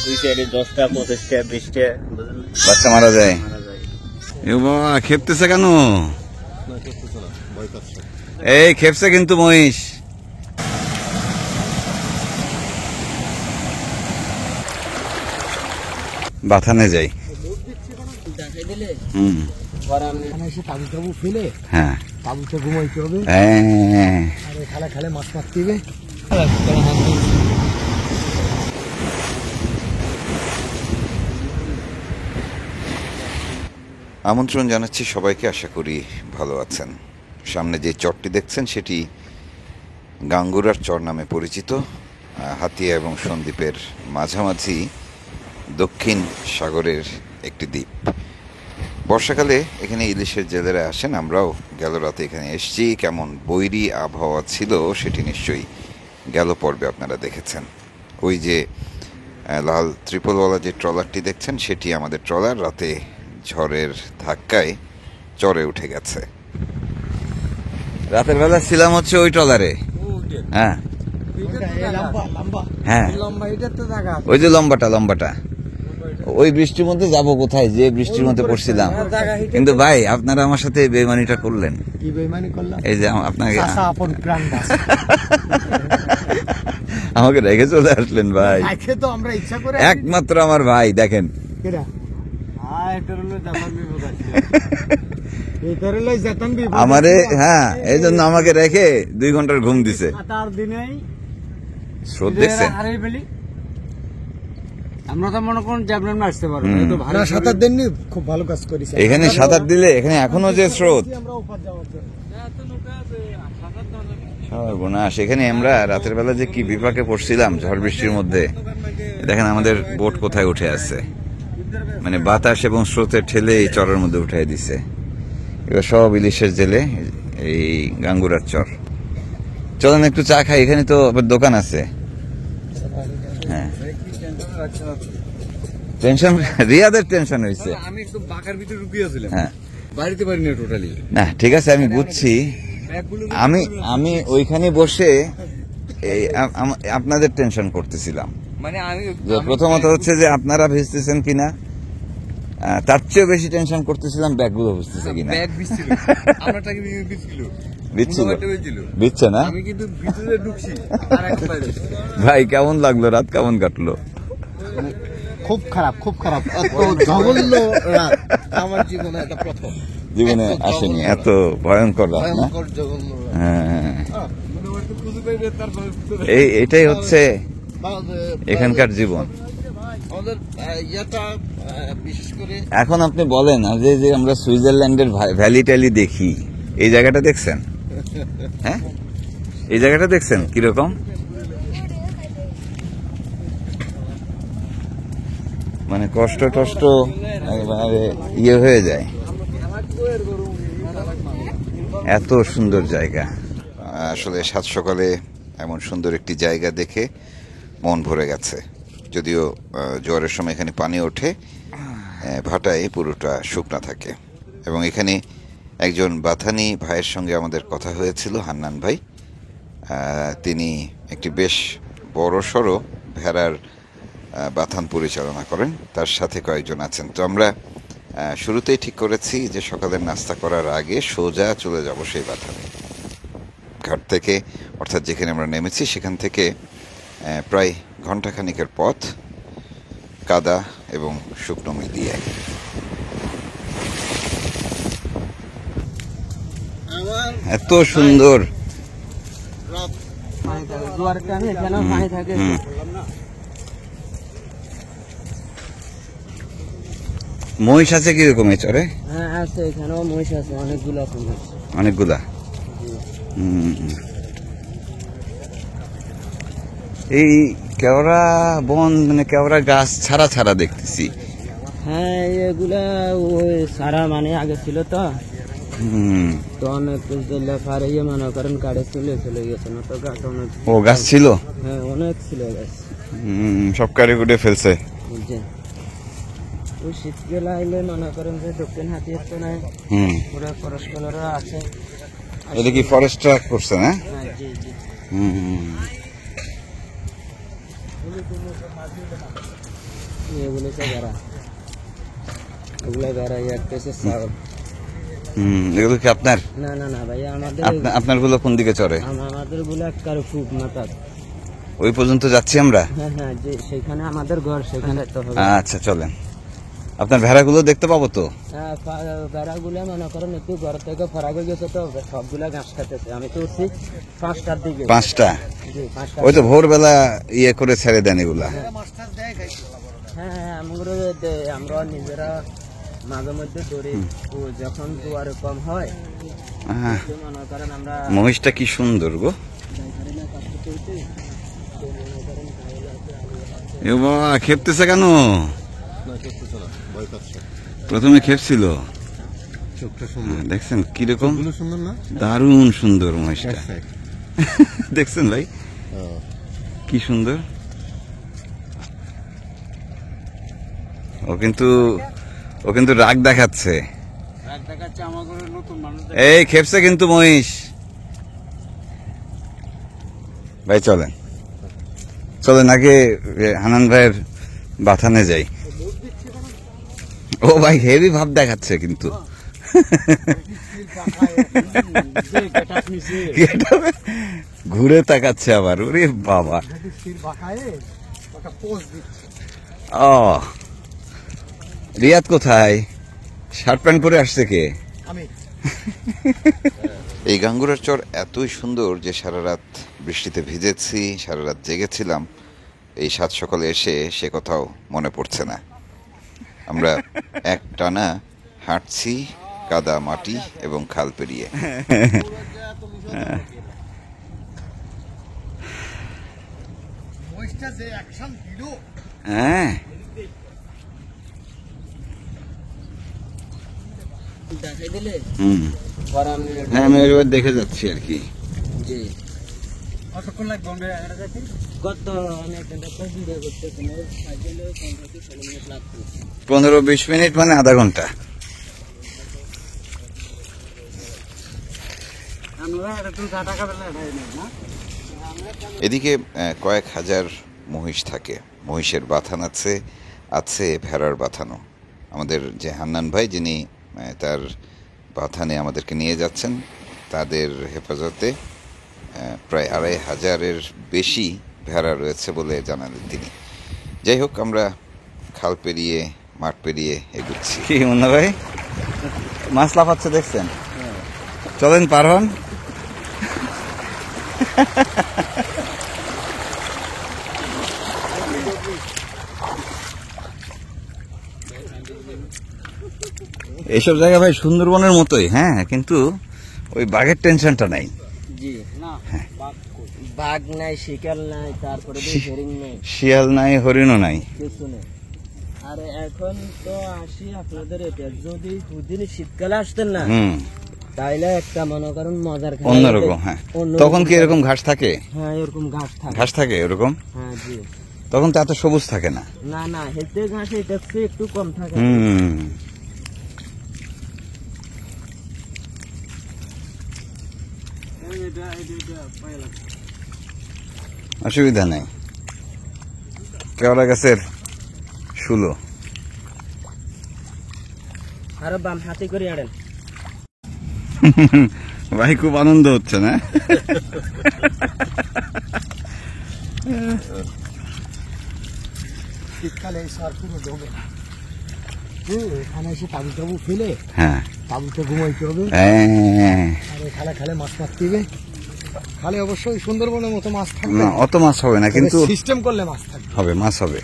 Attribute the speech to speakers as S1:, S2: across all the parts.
S1: দুই সাইডে 10টা 25টা 20টা
S2: বাচ্চা মারা যায়। এ বাবা, খেপতেছে কেন? এই খেপছে কিন্তু মহিষ। বাথানে যাই। হ্যাঁ,
S3: ঘুমাইতে হবে, খালে খালে মাছ মারতে হবে।
S2: আমন্ত্রণ জানাচ্ছি সবাইকে, আশা করি ভালো আছেন। সামনে যে চরটি দেখছেন সেটি গাঙ্গুরার চর নামে পরিচিত। হাতিয়া এবং সন্দ্বীপের মাঝামাঝি দক্ষিণ সাগরের একটি দ্বীপ। বর্ষাকালে এখানে ইলিশের জেলেরা আসেন। আমরাও গেল রাতে এখানে এসেছি। কেমন বৈরী আবহাওয়া ছিল সেটি নিশ্চয়ই গেল পর্বে আপনারা দেখেছেন। ওই যে লাল ত্রিপলওয়ালা যে ট্রলারটি দেখছেন সেটি আমাদের ট্রলার। রাতে ঝড়ের ধাক্কায় চরে উঠে গেছে। রাতের বেলা ছিলাম হচ্ছে ওই ট্রলারে। হ্যাঁ হ্যাঁ, ওই যে লম্বাটা। ওই বৃষ্টির মধ্যে যাব কোথায়, যে বৃষ্টির মধ্যে পড়ছিলাম। কিন্তু ভাই, আপনারা আমার সাথে বেইমানিটা করলেন।
S3: কি বেইমানি করলাম?
S2: এই যে আপনাকে
S3: আপন প্রাণ
S2: আমাকে রেখে চলে আসলেন ভাই।
S3: তো আমরা ইচ্ছা করে,
S2: একমাত্র আমার ভাই। দেখেন আমারে, হ্যাঁ, এই জন্য আমাকে রেখে 2 ঘন্টার ঘুম দিছে। স্রোত দেখছেন?
S1: আমরা তো মনে করুন জাবলান মারতে পারবো,
S3: সাঁতার দেননি, খুব ভালো কাজ করেছে।
S2: এখানে সাঁতার দিলে এখানে এখনো যে স্রোত, সেখানে আমরা রাতের বেলা যে কি বিপাকে পড়ছিলাম ঝড় বৃষ্টির মধ্যে। দেখেন আমাদের বোট কোথায় উঠে আছে, মানে বাতাস এবং স্রোতের ঠেলে এই চরের মধ্যে উঠাই দিছে। এবার সব ইলিশের জেলে এই গাঙ্গুরার চর। চলেন একটু চা খাই, এখানে তো আবার দোকান আছে। হ্যাঁ, টেনশন, রিয়াদের টেনশন হয়েছে।
S4: আমি একটু বাঁকার ভিতরে ঢুকিয়েছিলাম,
S2: হ্যাঁ,
S4: বাড়িতে পারি না টোটালি।
S2: না ঠিক আছে, আমি বুঝছি। আমি ওইখানে বসে আপনাদের টেনশন করতেছিলাম।
S4: মানে আমি
S2: প্রথমত হচ্ছে যে আপনারা ভিজতেছেন কিনা, তার চেয়েও বেশি টেনশন করতেছিলাম ব্যাগগুলো ভিজতেছে কিনা। বিচ্ছে না ভাই? কেমন লাগলো রাত, কেমন কাটলো?
S3: খুব খারাপ, খুব খারাপ। জঘন্য রাত আমার জীবনে, এটা প্রথম।
S2: জীবনে আসেনি এত ভয়ঙ্কর রাত না? হ্যাঁ, এটাই হচ্ছে এখানকার জীবন। এখন আপনি বলেন, যে আমরা সুইজারল্যান্ডের ভ্যালি ট্যালি দেখি, এই জায়গাটা দেখছেন? হ্যাঁ, এই জায়গাটা দেখছেন কিরকম? মানে কষ্ট টষ্ট ইয়ে হয়ে যায়, এত সুন্দর জায়গা। আসলে সাত সকালে এমন সুন্দর একটি জায়গা দেখে মন ভরে গেছে। যদিও জোয়ারের সময় এখানে পানি ওঠে, ভাটায় পুরোটা শুকনা থাকে। এবং এখানে একজন বাথানি ভাইয়ের সঙ্গে আমাদের কথা হয়েছিল, হান্নান ভাই। তিনি একটি বেশ বড়সড় ভেড়ার বাথান পরিচালনা করেন, তার সাথে কয়েকজন আছেন। তো আমরা শুরুতেই ঠিক করেছি যে সকালের নাস্তা করার আগে সোজা চলে যাব সেই বাথানে। ঘাট থেকে, অর্থাৎ যেখানে আমরা নেমেছি সেখান থেকে প্রায় ঘণ্টাখানিকের পথ, কাদা এবং শুকনো মিলিয়ে। এত সুন্দর মহিষ আছে কিরকম এই চরে?
S1: হ্যাঁ আছে, এখানেও মহিষ আছে
S2: অনেকগুলা। এই কেওড়া বন, মানে কেওড়া গাছ ছাড়া ছাড়া দেখতেছি।
S1: হ্যাঁ, এগুলা ওই সারা মানে আগে ছিল তো, তো অনেক লেখার ইয়ে মনে করেন কাড়ে চলে গেছে না তো গাছ অনেক।
S2: ও গাছ ছিল?
S1: হ্যাঁ অনেক ছিল গাছ,
S2: সব কাড়ে কুটে ফেলছে।
S1: ওই শীতকাল আইলে মনে করেন যে দক্ষিণ হাতিয়ার তো নাই, পুরো ফরেস্টরা আছে।
S2: এটা কি ফরেস্টরা করছে না?
S1: জি জি। এগুলো তো ভেড়া, ওগুলো ভেড়া একটা হচ্ছে ছাগল।
S2: এগুলো কি আপনার?
S1: না না না ভাই, আমাদের
S2: আপনার গুলো কোন দিকে চড়ে?
S1: আমাদের গুলো একবার খুব মাথা।
S2: ওই পর্যন্ত যাচ্ছি আমরা।
S1: হ্যাঁ হ্যাঁ, যে সেখানে আমাদের ঘর, সেখানে তো হবে।
S2: আচ্ছা চলেন, আপনার ভেড়াগুলো দেখতে পাবো তো?
S1: হ্যাঁ, ভেড়াগুলো মনে করেন একটু ঘর থেকে ফরাক হয়ে গেছে, তো সবগুলা ঘাস খাইতেছে। আমি তো উঠছি 5টার দিকে।
S2: 5টা?
S1: জি 5টা।
S2: ওই তো ভোরবেলা ইয়ে করে ছেড়ে দেন এগুলা।
S1: হ্যাঁ হ্যাঁ, আমরা নিজেরা মাঝে মধ্যে ধরি। ও যখন জোয়ার কম হয় মনে করেন আমরা
S2: মহিষটা কি সুন্দর গো। এ বাবা, খেপতেছে কেন? প্রথমে খেপছিল, দেখছেন কিরকম
S3: সুন্দর না?
S2: দারুণ সুন্দর মহিষটা। দেখছেন ভাই কি সুন্দর। ও কিন্তু রাগ দেখাচ্ছে। এই খেপছে কিন্তু মহিষ। ভাই চলেন আগে হানান ভাইয়ের বাথানে যাই। ও ভাই হেভি ভাব দেখাচ্ছে কিন্তু। ঘুরে তাকাচ্ছে আবার, ওরে বাবা। ও রিয়াদ কোথায়? শার্ট প্যান্ট পরে আসছে কে? এই গাঙ্গুরার চর এতই সুন্দর যে সারা রাত বৃষ্টিতে ভিজেছি, সারা রাত জেগেছিলাম। এই সাত সকালে এসে সে কথাও মনে পড়ছে না। আমরা একটানা হাঁটছি কাদা মাটি এবং খাল পেরিয়ে। হ্যাঁ,
S1: দেখাই দিলে
S2: হ্যাঁ, আমি এবার দেখে যাচ্ছি আর কি।
S1: জি কত আমি একটা ভিডিও করতে
S2: 15-20 মিনিট মানে আধা ঘন্টা। এদিকে কয়েক হাজার মহিষ থাকে। মহিষের বাথান আছে ভেড়ার বাথানও। আমাদের যে হান্নান ভাই, যিনি তার বাথানে আমাদেরকে নিয়ে যাচ্ছেন, তাদের হেফাজতে প্রায় 2500-এর বেশি ভেড়া রয়েছে বলে জানালেন তিনি। যাই হোক, আমরা খাল পেরিয়ে মাঠ পেরিয়ে এগুচ্ছি। কি মুন্না ভাই, মাছ লাফাচ্ছে দেখছেন? চলেন পার হন। এইসব জায়গা ভাই সুন্দরবনের মতোই, হ্যাঁ, কিন্তু ওই বাঘের টেনশনটা নাই।
S1: জি না, বাঘ নাই, শিকার নাই, তারপরে
S2: শিয়াল নাই, হরিণও নাই,
S1: কিছু নেই। আর এখন তো আসি আপনাদের এটা, যদি দুদিন শীতকালে আসতেন না, তাইলে একটা মনে করেন মজার
S2: অন্যরকম। হ্যাঁ, তখন কি এরকম ঘাস থাকে?
S1: হ্যাঁ, এরকম ঘাস
S2: থাকে এরকম।
S1: হ্যাঁ জি,
S2: তখন তো এত সবুজ থাকে না।
S1: না না, হেঁটে ঘাস এটা একটু কম থাকে।
S2: অসুবিধা নেই। কেওড়া গাছের শুলো।
S1: আরো বাম হাতে করে আড়েন
S2: ভাই, খুব আনন্দ হচ্ছে না?
S3: শীতকালে এই সার পুরো জমে। এখানে এসে তাবু ফেলে,
S2: হ্যাঁ,
S3: তাবুতে ঘুমাইতে হবে, আর খালে খালে মাছ মারতে হবে। খালে অবশ্যই সুন্দরবনের মতো মাছ থাকবে
S2: না, অত মাছ হবে না, কিন্তু
S3: সিস্টেম করলে মাছ থাকবে,
S2: হবে, মাছ হবে।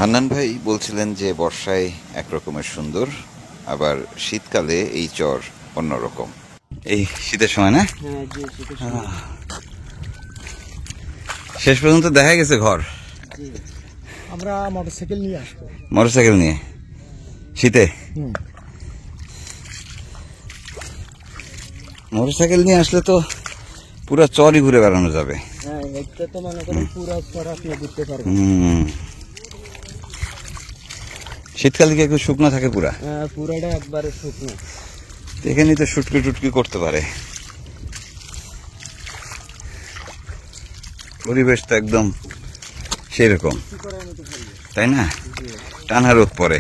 S2: হান্নান ভাই বলছিলেন যে বর্ষায় একরকমের সুন্দর, আবার শীতকালে এই চর অন্যরকম। এই শীতের সময় না?
S1: হ্যাঁ জি, শীতের সময়।
S2: শেষ পর্যন্ত দেখা গেছে ঘর।
S3: আমরা মোটরসাইকেল নিয়ে আসবো।
S2: মোটরসাইকেল নিয়ে শীতে? মোটরসাইকেল নিয়ে আসলে তো পুরো চরই ঘুরে বেড়ানো যাবে।
S1: হ্যাঁ, এটা তো মনে করেন পুরো পর আপনি ঘুরতে পারবেন।
S2: শীতকালে কি একটু শুকনো থাকে পুরা?
S1: পুরাটা একবারে শুকনো।
S2: এখানে তো শুটকি টুটকি করতে পারে। পরিবেশ তো একদম সেরকম, তাই না? টানা রোদ পরে।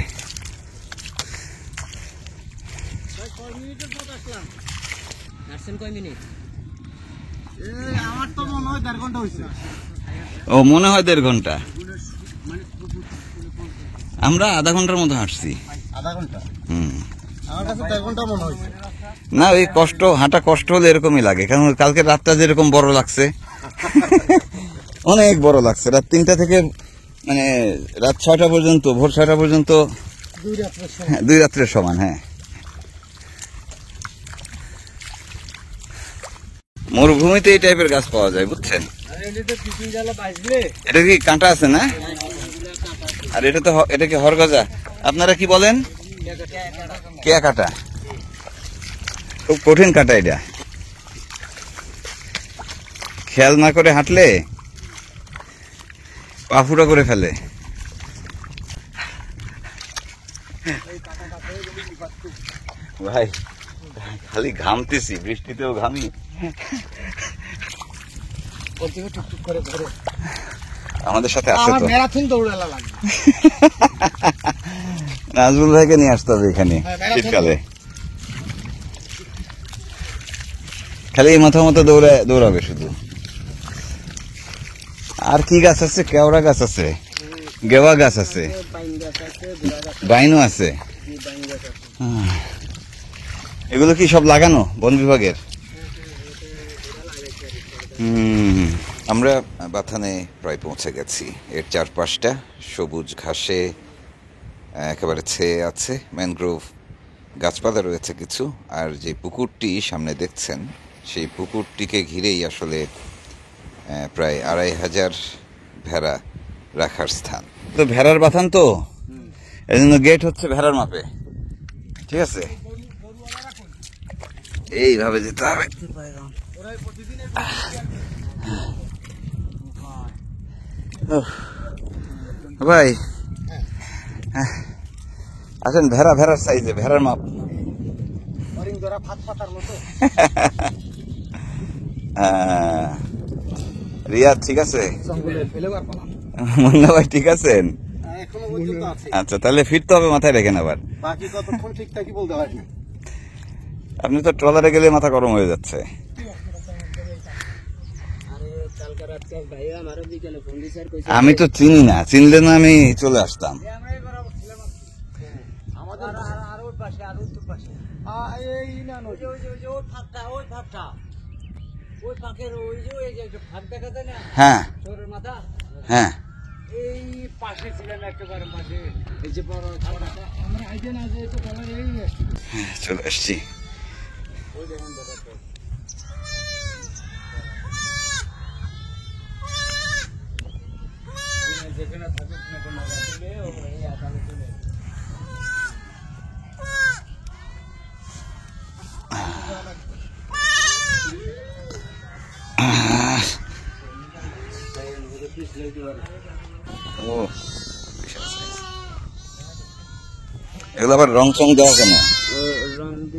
S3: আমার তো মনে হয় 1.5 ঘন্টা হয়েছে।
S2: ও মনে হয় 1.5 ঘন্টা, আমরা আধা ঘন্টার মতো হাঁটছি।
S3: আধা ঘন্টা? আমার কাছে 1.5 ঘন্টা মনে হয়েছে।
S2: না ওই কষ্ট, হাঁটা কষ্ট হলে এরকমই লাগে, কারণ কালকে রাতটা যেরকম বড় লাগছে অনেক বড় লাগছে। রাত 3টা থেকে মানে রাত 6টা পর্যন্ত, ভোর 6টা পর্যন্ত 2 রাত্রের সমান। হ্যাঁ, মরুভূমিতে এই টাইপের গাছ পাওয়া যায়, বুঝছেন? এটা কি কাঁটা আছে না? আর এটা তো, এটা কি হরগজা? আপনারা কি বলেন? কেয়া কাটা। খুব কঠিন কাটা এটা, খেয়াল না করে হাঁটলে পা ফুটা করে ফেলে। ভাই খালি ঘামতেছি, বৃষ্টিতেও ঘামি। আমাদের সাথে আছে তো
S3: ম্যারাথন দৌড়ালা লাগবে।
S2: নাজমুল ভাইকে নিয়ে আসতে হবে এখানে শীতকালে, খালি এই মাথা মতো দৌড়াবে শুধু। আর কি গাছ আছে? কেওড়া গাছ আছে, গেওয়া গাছ আছে, বাইনও আছে। এগুলো কি সব লাগানো বন বিভাগের? আমরা বাথানে প্রায় পৌঁছে গেছি। এর চারপাশটা সবুজ ঘাসে একেবারে ছেয়ে আছে, ম্যানগ্রোভ গাছপালা রয়েছে কিছু। আর যে পুকুরটি সামনে দেখছেন, সেই পুকুরটিকে ঘিরেই আসলে প্রায় 2500 ভেড়া রাখার স্থান। তো ভেড়ার বাথান তো, এই জন্য গেট হচ্ছে ভেড়ার মাপে, ঠিক আছে? এইভাবে যেতে হবে। ভাই আসেন, ভেড়ার সাইজে, ভেড়ার মাপ। রিয়াদ ঠিক আছে? মুন্না ভাই ঠিক আছেন? আচ্ছা, তাহলে ফিরতে হবে, মাথায় রেখেন আবার।
S3: বাকি কতক্ষণ ঠিক থাকি বলতে পারি।
S2: আপনি তো ট্রলারে গেলে মাথা গরম হয়ে যাচ্ছে। আমি তো চিনি না, চিনলে না আমি চলে আসতাম। হ্যাঁ হ্যাঁ,
S3: এই পাশে ছিলেন একেবারে পাশে, এই যে বড় আমরা আইডিয়া না যে তো কলার এই
S2: চলে আসছি।
S3: ওই দেখেন দাদা তো যেখানে থাকুক না কোনো রাখলে ওই আকালে চলে
S2: এগুলো আবার রং চং দেওয়া কেন?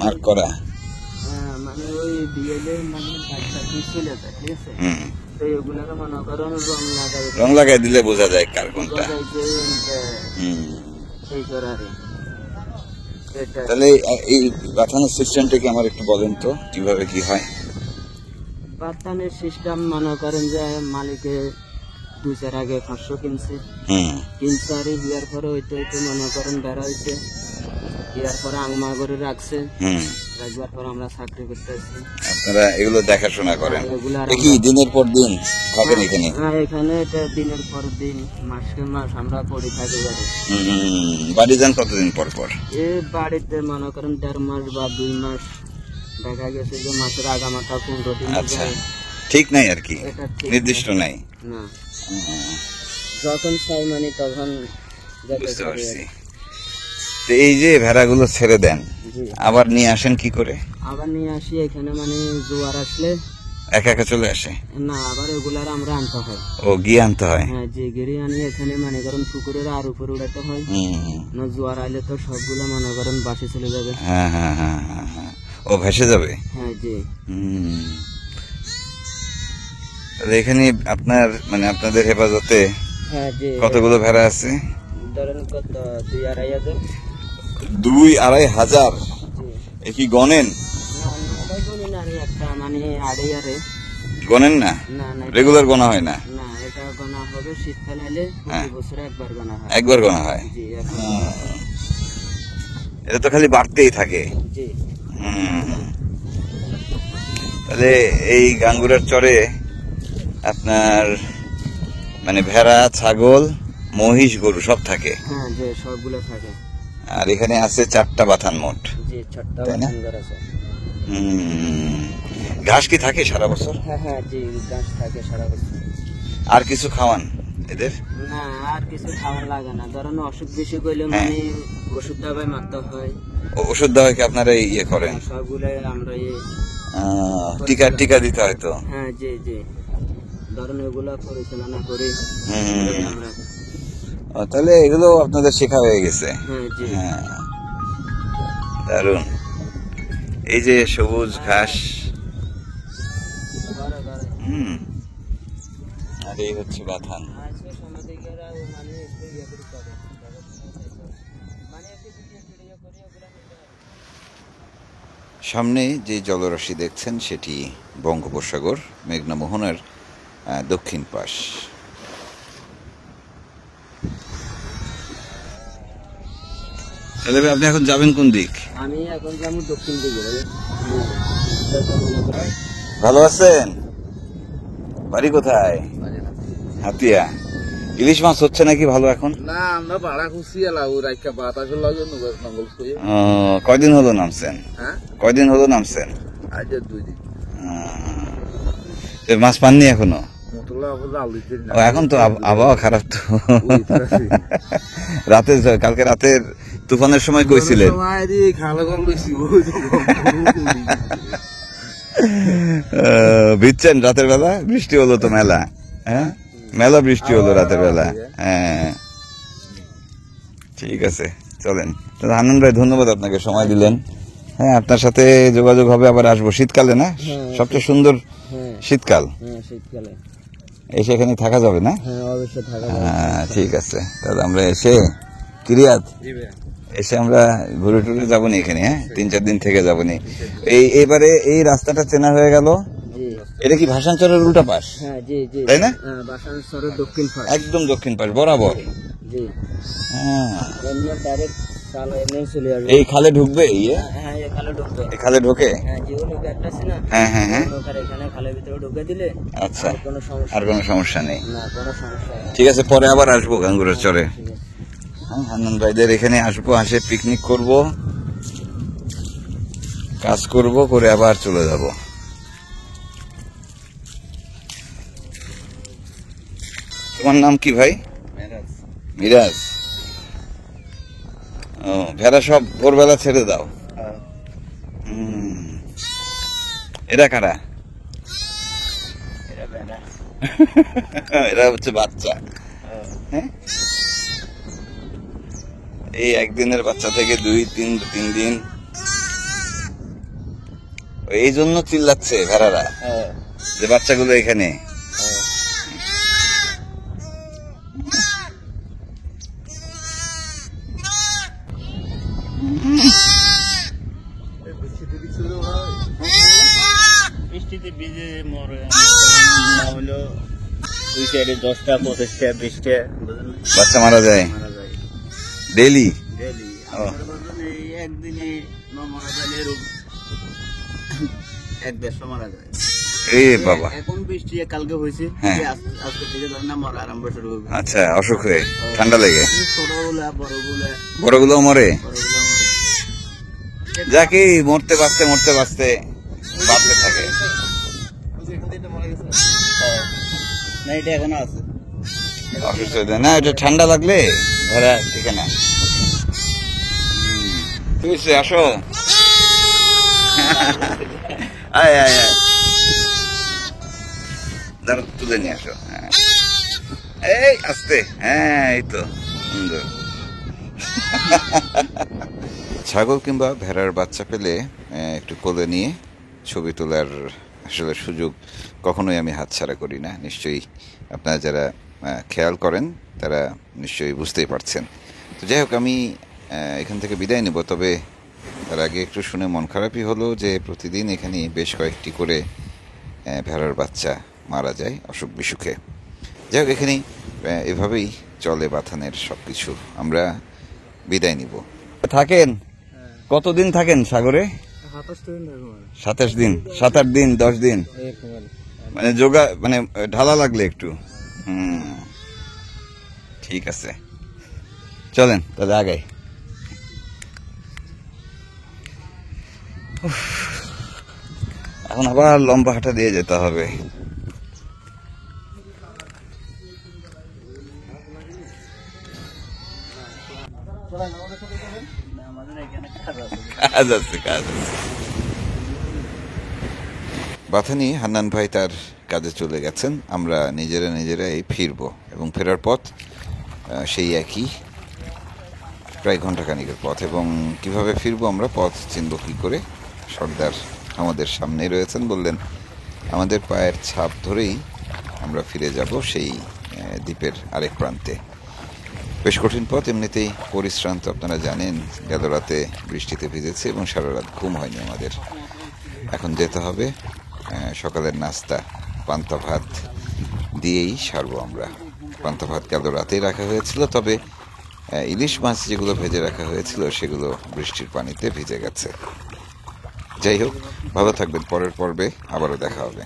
S2: মার্ক করা?
S1: মানে ওই বিয়েলে মানে চলে যায়, ঠিক আছে? ওগুলোকে মনে করেন
S2: রং লাগাই দিলে বোঝা যায় কার কোনটা। তাহলে এই বাথানের সিস্টেমটা কি আমার একটু বলেন তো, কিভাবে কি হয়?
S1: বাথানের সিস্টেম মনে করেন যে মালিকে 2-4 আগে 500 কিনছে, আর ইয়ার পরে ওইটা মনে করেন বেড়া হয়েছে, ইয়ার পরে আংমা করে রাখছে, রাখবার পর আমরা চাকরি করতে আসছি।
S2: আপনারা এগুলো দেখাশোনা করেন? কি দিনের পর দিন থাকেন এখানে?
S1: হ্যাঁ, এখানে এটা দিনের পর দিন, মাসে মাস আমরা পড়ে থাকি।
S2: বাড়ি যান কতদিন পর পর?
S1: এ বাড়িতে মনে করেন 1.5 মাস বা 2 মাস, দেখা গেছে যে মাসের আগামাথা 15 দিন।
S2: আচ্ছা, ঠিক নাই আর কি, নির্দিষ্ট নাই
S1: না, যখন চাই মানে তখন।
S2: বুঝতে পারছি। এই যে ভেড়াগুলো ছেড়ে দেন, আবার নিয়ে আসেন কি করে?
S1: আবার নিয়ে আসি এখানে, মানে জোয়ার আসলে
S2: একা একা চলে আসে?
S1: না, আবার ওগুলার আমরা আনতে হয়।
S2: ও, গিয়ে আনতে হয়।
S1: হ্যাঁ, যে গেড়ে আনি এখানে মনে করেন পুকুরের আর উপরে উড়াতে হয়। না জোয়ার আইলে তো সবগুলা মনে করেন বাসে চলে যাবে।
S2: হ্যাঁ হ্যাঁ হ্যাঁ হ্যাঁ হ্যাঁ, ও ভেসে যাবে।
S1: হ্যাঁ জি।
S2: তাহলে এখানে আপনার মানে আপনাদের হেফাজতে
S1: হ্যাঁ জি।
S2: কতগুলো ভেড়া আছে?
S1: ধরেন কত 2-2.5 হাজার।
S2: 2-2.5 হাজার? এ কি গনেন?
S1: একটা মানে আড়াইয়ারে
S2: গনেন না?
S1: না না,
S2: রেগুলার গোনা হয় না?
S1: না, এটা গোনা হবে শীতকাল হলে, প্রতি বছরে একবার গোনা হয়।
S2: একবার গোনা হয়?
S1: জি, একবার।
S2: এটা তো খালি বাড়তেই থাকে।
S1: জি।
S2: তাহলে এই গাঙ্গুরার চরে আপনার মানে ভেড়া, ছাগল, মহিষ, গরু সব থাকে?
S1: হ্যাঁ যে সবগুলো থাকে।
S2: আর এখানে আছে 4টা বাথান মোট?
S1: জি, 4টা
S2: তাই না?
S1: বাথান আছে।
S2: ঘাস কি থাকে সারা বছর?
S1: হ্যাঁ হ্যাঁ জি, ঘাস থাকে সারা বছর।
S2: আর কিছু খাওয়ান এদের?
S1: না, আর কিছু খাওয়া লাগে না। ধরেন অসুখ বেশি করলে মানে ওষুধ দাবাই মারতে হয়।
S2: ওষুধ দেওয়া কি আপনারা ইয়ে করেন?
S1: সবগুলাই আমরা
S2: টিকা দিতে হয় তো?
S1: হ্যাঁ জি জি, ধরেন এগুলা পরিচালনা করি আমরা।
S2: তাহলে এগুলো আপনাদের শেখা হয়ে গেছে?
S1: হ্যাঁ জি।
S2: হ্যাঁ, দারুন। এই যে সবুজ ঘাস, আর এই হচ্ছে বাথান। সামনে যে জলরাশি দেখছেন সেটি বঙ্গোপসাগর, মেঘনা মোহনার দক্ষিণ পাশ। তাহলে আপনি এখন যাবেন কোন দিক?
S1: আমি এখন যাবো দক্ষিণ দিকে।
S2: ভালো আছেন? বাড়ি কোথায়? হাতিয়া। ইলিশ মাছ হচ্ছে নাকি ভালো এখন?
S4: না, আমরা ভাড়া খুঁজছি এলাম রাইকা বাতাসের লাগে নঙ্গল শুয়ে।
S2: কয়দিন হলো নামছেন?
S4: হ্যাঁ,
S2: কয়দিন হলো নামছেন?
S4: আজ 2 দিন।
S2: মাছ পাননি এখনো?
S4: মতলা জাল দিতে না।
S2: এখন তো আবহাওয়া খারাপ তো। রাতে কালকে রাতের তুফানের সময় কইছিলেন। ভিজছেন রাতের বেলা? বৃষ্টি হলো তো মেলা। হ্যাঁ, মেলা বৃষ্টি হলো রাতের বেলা। হ্যাঁ, ঠিক আছে, চলেন। আনন্দ ভাই, ধন্যবাদ আপনাকে, সময় দিলেন। হ্যাঁ, আপনার সাথে যোগাযোগ হবে, আবার আসবো শীতকালে না? সবচেয়ে সুন্দর শীতকাল।
S1: হ্যাঁ, শীতকালে
S2: এসে এখানে থাকা যাবে না?
S1: হ্যাঁ, অবশ্যই থাকা যাবে।
S2: হ্যাঁ, ঠিক আছে। তাহলে আমরা এসে কিরিয়াত এসে আমরা ঘুরে টুরে যাবো নি এখানে। হ্যাঁ, 3-4 দিন থেকে যাবো নি। এবারে এই রাস্তাটা চেনা হয়ে গেল। এটা কি ভাসানচরের উল্টা পাশ?
S1: হ্যাঁ জি জি,
S2: তাই না?
S1: ভাসানচরের দক্ষিণ পাশ,
S2: একদম দক্ষিণ পাশ বরাবর।
S1: জি।
S2: হ্যাঁ,
S1: এমনি ডাইরেক্ট চাল এমনি চলে আসবে।
S2: এই খালে ঢুকবে?
S1: হ্যাঁ, এই খালে ঢুকবে।
S2: এই খালে ঢোকে?
S1: হ্যাঁ, যে লোক একটা আছে না,
S2: হ্যাঁ হ্যাঁ হ্যাঁ,
S1: এখানে খালের ভিতরে ঢুকে দিলে
S2: আচ্ছা,
S1: আর কোনো সমস্যা
S2: আর কোনো সমস্যা নেই।
S1: না, কোনো সমস্যা নেই।
S2: ঠিক আছে, পরে আবার আসবো গাঙ্গুরার চরে।
S1: ঠিক আছে।
S2: হ্যাঁ, হান্নান ভাইদের এখানে আসবো, আসে পিকনিক করব, কাজ করব, করে আবার চলে যাব। তোমার নাম কি ভাই? মিরাজ। ও, ভেড়া সব ভোরবেলা ছেড়ে দাও? এরা কারা? এরা হচ্ছে বাচ্চা। হ্যাঁ, এই একদিনের বাচ্চা থেকে 2-3 দিন। এই জন্য চিল্লাচ্ছে ভেড়ারা যে বাচ্চাগুলো এখানে।
S1: বৃষ্টিতে ভিজে মরে না হলো 2-10টা 25টা 20টা
S2: বাচ্চা মারা যায়
S1: মারা যায়
S2: ডেইলি।
S1: ডেইলি। একদিনে মারা যায় এরকম 1-150 মারা যায়।
S2: এ বাবা,
S1: এখন বৃষ্টি কালকে হয়েছে,
S2: হ্যাঁ।
S1: আজকে থেকে ধরেন না মরা আরম্ভ শুরু হবে।
S2: আচ্ছা, অসুখ হয়ে ঠান্ডা লেগে
S1: ছোটগুলা বড়গুলা
S2: বড়গুলো মরে?
S1: বড়গুলা মরে।
S2: যাকে মরতে বাঁচতে বাঁচতে থাকে।
S1: না, এটা এখনো আছে।
S2: অসুস্থ হয়ে যায় না, এটা ঠান্ডা লাগলে ভেড়া ঠিক না। ঠিক আছে, আসো। আয় আয় আয়। দাঁড়া, তুলে নিয়ে আসো। হ্যাঁ, এই আস্তে, হ্যাঁ এই তো সুন্দর। ছাগল কিংবা ভেড়ার বাচ্চা পেলে একটু কোলে নিয়ে ছবি তোলার আসলে সুযোগ কখনোই আমি হাতছাড়া করি না। নিশ্চয়ই আপনারা যারা খেয়াল করেন তারা নিশ্চয়ই বুঝতেই পারছেন। তো যাই হোক, আমি এখান থেকে বিদায় নেব। তবে তার আগে একটু শুনে মন খারাপই হলো যে প্রতিদিন এখানে বেশ কয়েকটি করে ভেড়ার বাচ্চা মারা যায় অসুখ বিসুখে। যাই হোক, এখানেই এভাবেই চলে বাথানের সব কিছু। আমরা বিদায় নিব। থাকেন কতদিন থাকেন সাগরে? 27 দিন, 7-8 দিন, 10 দিন, মানে যোগা মানে ঢালা লাগলে একটু। ঠিক আছে, চলেন তাহলে আগাই। এখন আবার লম্বা হাঁটা দিয়ে যেতে হবে। বাথানি হান্নান ভাই তার কাজে চলে গেছেন। আমরা নিজেরাই ফিরবো এবং ফেরার পথ সেই একই, প্রায় ঘন্টাখানিকের পথ। এবং কিভাবে ফিরবো, আমরা পথ চিনব কি করে? সর্দার আমাদের সামনে রয়েছেন, বললেন আমাদের পায়ের ছাপ ধরেই আমরা ফিরে যাব সেই দ্বীপের আরেক প্রান্তে। বেশ কঠিন পথ, এমনিতেই পরিশ্রান্ত আপনারা জানেন। গেল রাতে বৃষ্টিতে ভিজেছে এবং সারা রাত ঘুম হয়নি আমাদের। এখন যেতে হবে। সকালের নাস্তা পান্তা ভাত দিয়েই সারবো আমরা। পান্তা ভাত গেল রাতেই রাখা হয়েছিল, তবে ইলিশ মাছ যেগুলো ভেজে রাখা হয়েছিল সেগুলো বৃষ্টির পানিতে ভিজে গেছে। যাই হোক, ভালো থাকবেন। পরের পর্বে আবারও দেখা হবে।